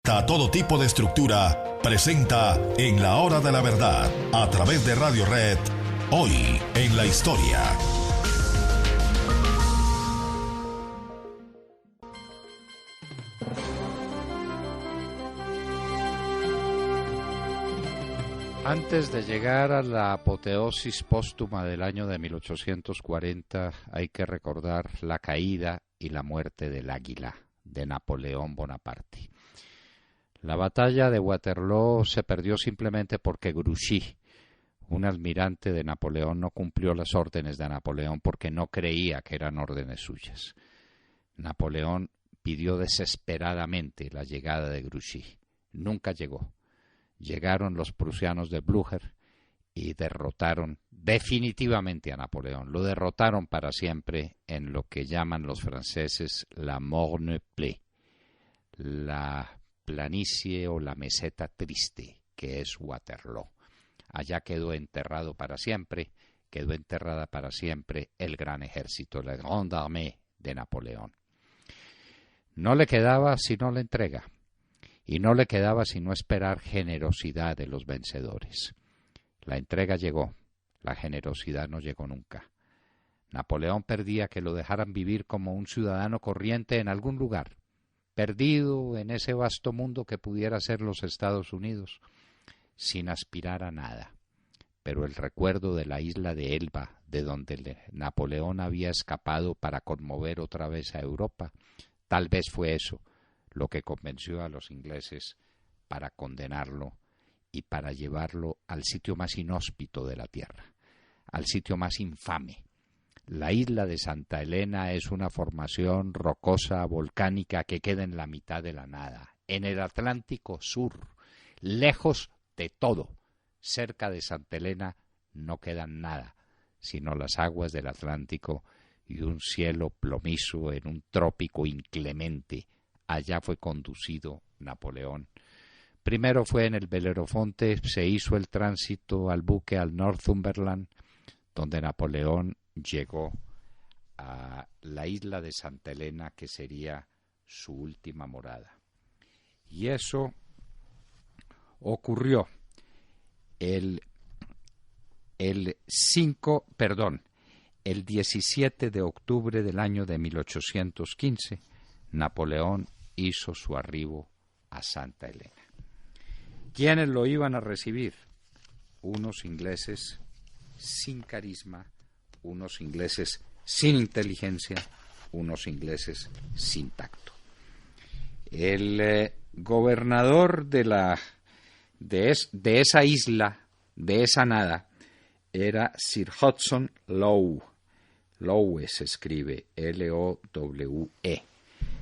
Todo tipo de estructura presenta En la Hora de la Verdad a través de Radio Red. Hoy en la historia. Antes de llegar a la apoteosis póstuma del año de 1840, hay que recordar la caída y la muerte del Águila, de Napoleón Bonaparte. La batalla de Waterloo se perdió simplemente porque Grouchy, un almirante de Napoleón, no cumplió las órdenes de Napoleón porque no creía que eran órdenes suyas. Napoleón pidió desesperadamente la llegada de Grouchy. Nunca llegó. Llegaron los prusianos de Blücher y derrotaron definitivamente a Napoleón. Lo derrotaron para siempre en lo que llaman los franceses la Morne Plain, la planicie o la meseta triste, que es Waterloo. Allá quedó enterrado para siempre, quedó enterrada para siempre el gran ejército, la Grande Armée de Napoleón. No le quedaba sino la entrega, y no le quedaba sino esperar generosidad de los vencedores. La entrega llegó, la generosidad no llegó nunca. Napoleón pedía que lo dejaran vivir como un ciudadano corriente en algún lugar, perdido en ese vasto mundo que pudiera ser los Estados Unidos, sin aspirar a nada. Pero el recuerdo de la isla de Elba, de donde Napoleón había escapado para conmover otra vez a Europa, tal vez fue eso lo que convenció a los ingleses para condenarlo y para llevarlo al sitio más inhóspito de la tierra, al sitio más infame. La isla de Santa Elena es una formación rocosa volcánica que queda en la mitad de la nada, en el Atlántico Sur, lejos de todo. Cerca de Santa Elena no queda nada, sino las aguas del Atlántico y un cielo plomizo en un trópico inclemente. Allá fue conducido Napoleón. Primero fue en el Belerofonte, se hizo el tránsito al buque al Northumberland, donde Napoleón llegó a la isla de Santa Elena, que sería su última morada. Y eso ocurrió el 17 de octubre del año de 1815, Napoleón hizo su arribo a Santa Elena. ¿Quiénes lo iban a recibir? Unos ingleses sin carisma, unos ingleses sin inteligencia, unos ingleses sin tacto. El gobernador de esa isla, de esa nada, era Sir Hudson Lowe. Lowe se escribe L-O-W-E,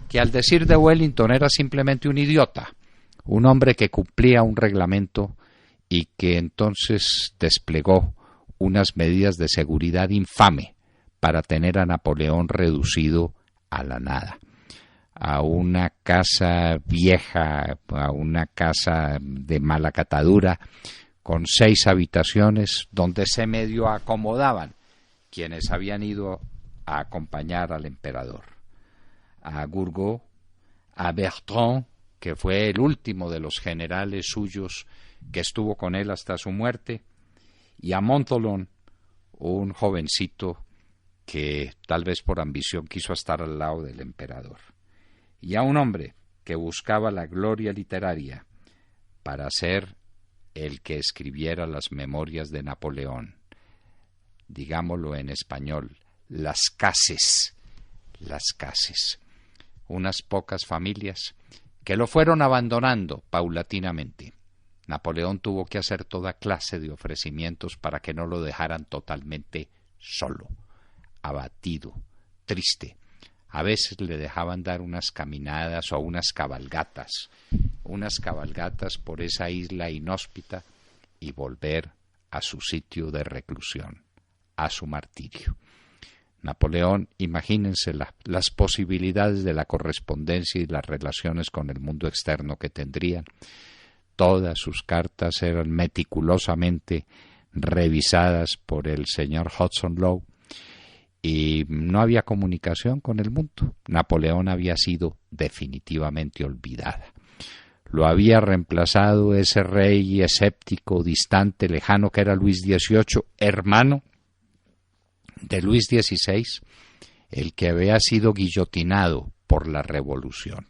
que al decir de Wellington era simplemente un idiota, un hombre que cumplía un reglamento y que entonces desplegó unas medidas de seguridad infame para tener a Napoleón reducido a la nada, a una casa vieja, a una casa de mala catadura, con 6 habitaciones donde se medio acomodaban quienes habían ido a acompañar al emperador. A Gourgaud, a Bertrand, que fue el último de los generales suyos que estuvo con él hasta su muerte, y a Montholon, un jovencito que tal vez por ambición quiso estar al lado del emperador, y a un hombre que buscaba la gloria literaria para ser el que escribiera las memorias de Napoleón, digámoslo en español, las Cases, unas pocas familias que lo fueron abandonando paulatinamente. Napoleón tuvo que hacer toda clase de ofrecimientos para que no lo dejaran totalmente solo, abatido, triste. A veces le dejaban dar unas caminadas o unas cabalgatas por esa isla inhóspita y volver a su sitio de reclusión, a su martirio. Napoleón, imagínense las posibilidades de la correspondencia y las relaciones con el mundo externo que tendrían. Todas sus cartas eran meticulosamente revisadas por el señor Hudson Lowe y no había comunicación con el mundo. Napoleón había sido definitivamente olvidada. Lo había reemplazado ese rey escéptico, distante, lejano, que era Luis XVIII, hermano de Luis XVI, el que había sido guillotinado por la revolución.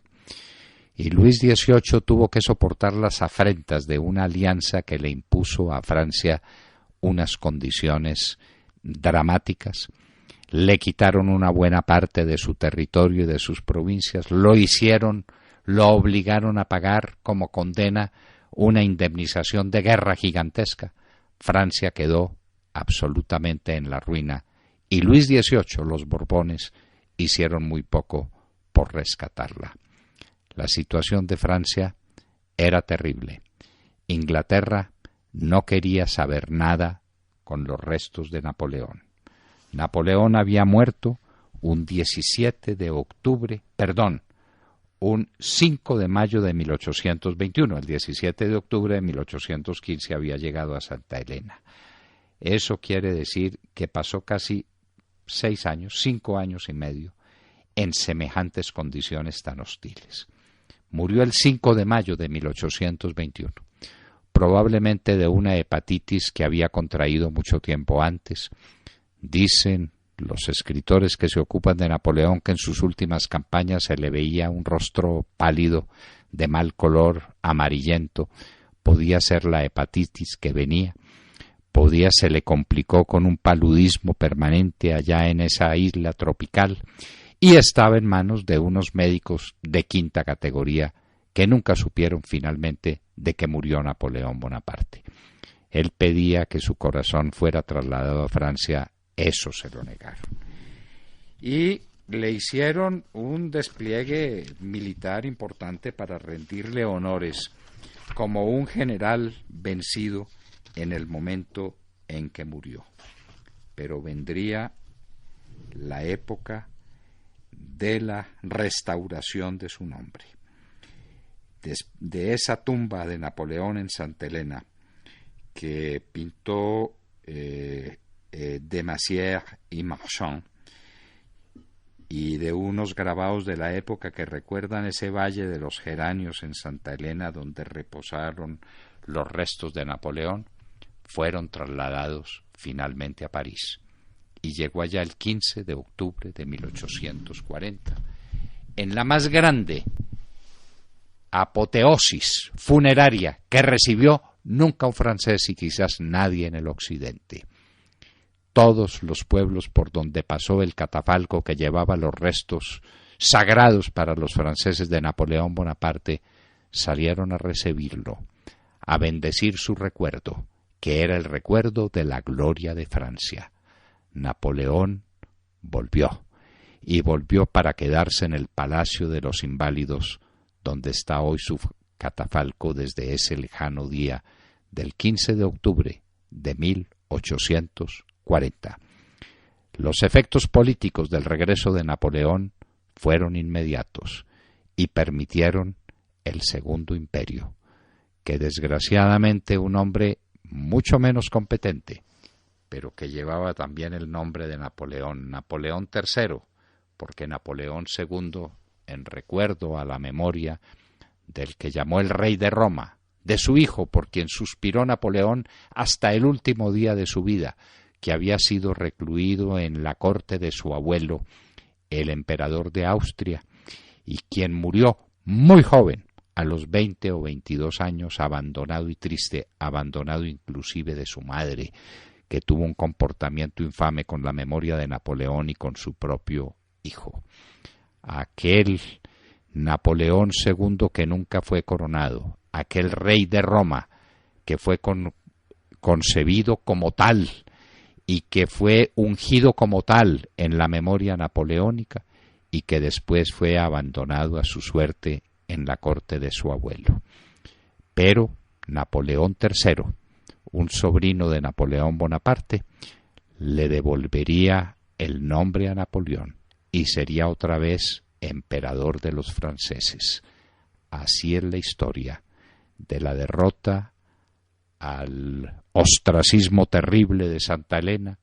Y Luis XVIII tuvo que soportar las afrentas de una alianza que le impuso a Francia unas condiciones dramáticas. Le quitaron una buena parte de su territorio y de sus provincias, lo obligaron a pagar como condena una indemnización de guerra gigantesca. Francia quedó absolutamente en la ruina y Luis XVIII, los Borbones, hicieron muy poco por rescatarla. La situación de Francia era terrible. Inglaterra no quería saber nada con los restos de Napoleón. Napoleón había muerto un 5 de mayo de 1821. El 17 de octubre de 1815 había llegado a Santa Elena. Eso quiere decir que pasó casi 5 años y medio, en semejantes condiciones tan hostiles. Murió el 5 de mayo de 1821, probablemente de una hepatitis que había contraído mucho tiempo antes. Dicen los escritores que se ocupan de Napoleón que en sus últimas campañas se le veía un rostro pálido, de mal color, amarillento. Podía ser la hepatitis que venía. Se le complicó con un paludismo permanente allá en esa isla tropical y estaba en manos de unos médicos de quinta categoría que nunca supieron finalmente de que murió Napoleón Bonaparte. Él pedía que su corazón fuera trasladado a Francia. Eso se lo negaron. Y le hicieron un despliegue militar importante para rendirle honores como un general vencido en el momento en que murió. Pero vendría la época de la restauración de su nombre. De esa tumba de Napoleón en Santa Elena que pintó Demasière y Marchand, y de unos grabados de la época que recuerdan ese valle de los geranios en Santa Elena donde reposaron los restos de Napoleón, fueron trasladados finalmente a París y llegó allá el 15 de octubre de 1840 en la más grande apoteosis funeraria que recibió nunca un francés y quizás nadie en el occidente. Todos los pueblos por donde pasó el catafalco que llevaba los restos sagrados para los franceses de Napoleón Bonaparte salieron a recibirlo, a bendecir su recuerdo, que era el recuerdo de la gloria de Francia. Napoleón volvió, y volvió para quedarse en el Palacio de los Inválidos, donde está hoy su catafalco desde ese lejano día del 15 de octubre de 1840. Los efectos políticos del regreso de Napoleón fueron inmediatos y permitieron el Segundo Imperio, que desgraciadamente un hombre mucho menos competente, pero que llevaba también el nombre de Napoleón, Napoleón III, porque Napoleón II, en recuerdo a la memoria del que llamó el rey de Roma, de su hijo, por quien suspiró Napoleón hasta el último día de su vida, que había sido recluido en la corte de su abuelo, el emperador de Austria, y quien murió muy joven, a los 20 o 22 años, abandonado y triste, abandonado inclusive de su madre, que tuvo un comportamiento infame con la memoria de Napoleón y con su propio hijo. Aquel Napoleón II que nunca fue coronado, aquel rey de Roma que fue concebido como tal y que fue ungido como tal en la memoria napoleónica y que después fue abandonado a su suerte en la corte de su abuelo. Pero Napoleón III, un sobrino de Napoleón Bonaparte, le devolvería el nombre a Napoleón y sería otra vez emperador de los franceses. Así es la historia de la derrota al ostracismo terrible de Santa Elena,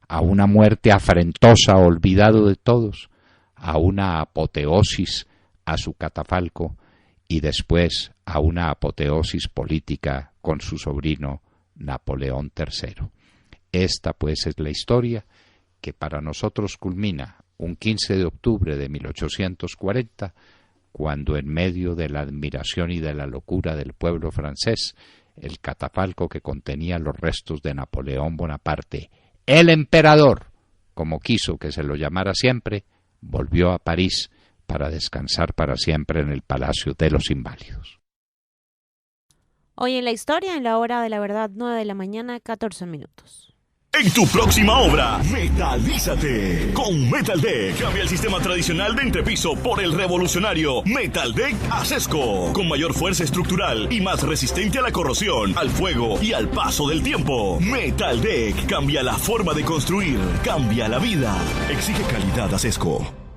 a una muerte afrentosa, olvidado de todos, a una apoteosis, a su catafalco y después a una apoteosis política con su sobrino Napoleón III. Esta pues es la historia que para nosotros culmina un 15 de octubre de 1840, cuando en medio de la admiración y de la locura del pueblo francés, el catafalco que contenía los restos de Napoleón Bonaparte, el emperador, como quiso que se lo llamara siempre, volvió a París para descansar para siempre en el Palacio de los Inválidos. Hoy en la historia, en la hora de la verdad, 9 de la mañana, 14 minutos. En tu próxima obra, metalízate con Metal Deck. Cambia el sistema tradicional de entrepiso por el revolucionario Metal Deck Acesco, con mayor fuerza estructural y más resistente a la corrosión, al fuego y al paso del tiempo. Metal Deck cambia la forma de construir, cambia la vida. Exige calidad Acesco.